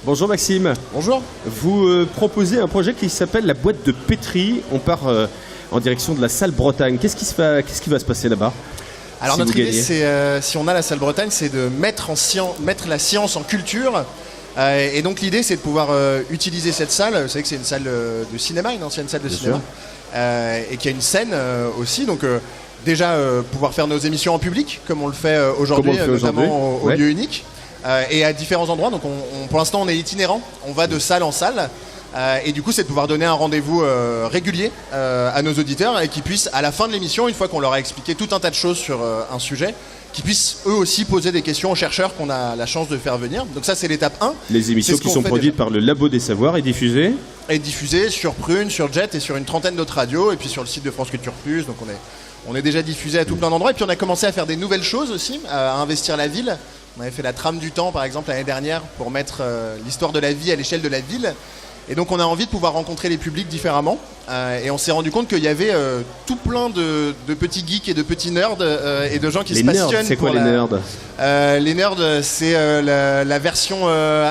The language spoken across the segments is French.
Bonjour Maxime. Bonjour. Vous proposez un projet qui s'appelle la boîte de pétri. On part en direction de la salle Bretagne. Qu'est-ce qui va se passer là-bas? Alors notre idée, c'est, si on a la salle Bretagne, c'est de mettre la science en culture. Et donc l'idée, c'est de pouvoir utiliser cette salle. Vous savez que c'est une salle de cinéma, une ancienne salle de cinéma. Et qui a une scène aussi. Donc déjà, pouvoir faire nos émissions en public, comme on le fait aujourd'hui, notamment au lieu unique. Et à différents endroits, donc pour l'instant on est itinérant, on va de salle en salle, et du coup c'est de pouvoir donner un rendez-vous régulier à nos auditeurs et qu'ils puissent à la fin de l'émission, une fois qu'on leur a expliqué tout un tas de choses sur un sujet, qu'ils puissent eux aussi poser des questions aux chercheurs qu'on a la chance de faire venir. Donc ça c'est l'étape 1. Les émissions qui sont produites par le Labo des Savoirs et diffusées sur Prune, sur Jet et sur une trentaine d'autres radios, et puis sur le site de France Culture Plus, donc on est déjà diffusé à tout plein d'endroits, et puis on a commencé à faire des nouvelles choses aussi, à investir la ville. On avait fait la trame du temps par exemple l'année dernière pour mettre l'histoire de la vie à l'échelle de la ville. Et donc on a envie de pouvoir rencontrer les publics différemment. Et on s'est rendu compte qu'il y avait tout plein de petits geeks et de petits nerds et de gens qui se passionnent. C'est quoi les nerds? Les nerds, c'est la version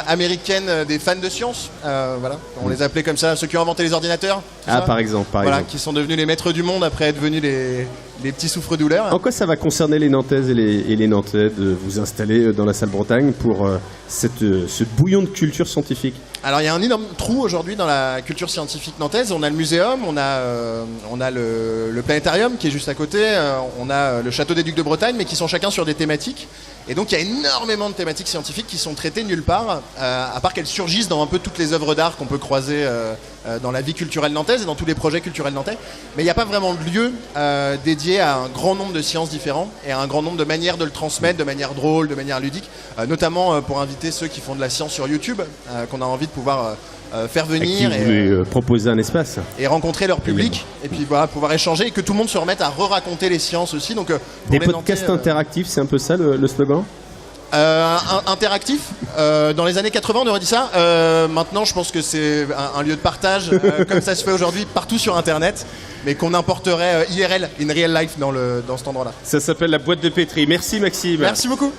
américaine des fans de science. Voilà. On les appelait comme ça, ceux qui ont inventé les ordinateurs. Par exemple. Qui sont devenus les maîtres du monde après être devenus les petits souffres-douleurs. En quoi ça va concerner les Nantaises et les Nantais de vous installer dans la salle Bretagne pour ce bouillon de culture scientifique? Alors il y a un énorme trou aujourd'hui dans la culture scientifique nantaise. On a le muséum, on a le planétarium qui est juste à côté, on a le château des Ducs de Bretagne, mais qui sont chacun sur des thématiques. Et donc il y a énormément de thématiques scientifiques qui sont traitées nulle part, à part qu'elles surgissent dans un peu toutes les œuvres d'art qu'on peut croiser dans la vie culturelle nantaise et dans tous les projets culturels nantais. Mais il n'y a pas vraiment de lieu dédié à un grand nombre de sciences différents et à un grand nombre de manières de le transmettre, de manière drôle, de manière ludique, notamment pour inviter ceux qui font de la science sur YouTube, qu'on a envie de pouvoir faire venir et proposer un espace et rencontrer leur public, et puis voilà, pouvoir échanger et que tout le monde se remette à re-raconter les sciences aussi. Donc des podcasts interactifs, c'est un peu ça le slogan? Interactif, dans les années 80 on aurait dit ça. Maintenant je pense que c'est un lieu de partage comme ça se fait aujourd'hui partout sur internet, mais qu'on importerait IRL, in real life, dans cet endroit là. Ça s'appelle la boîte de pétri. Merci Maxime. Merci beaucoup.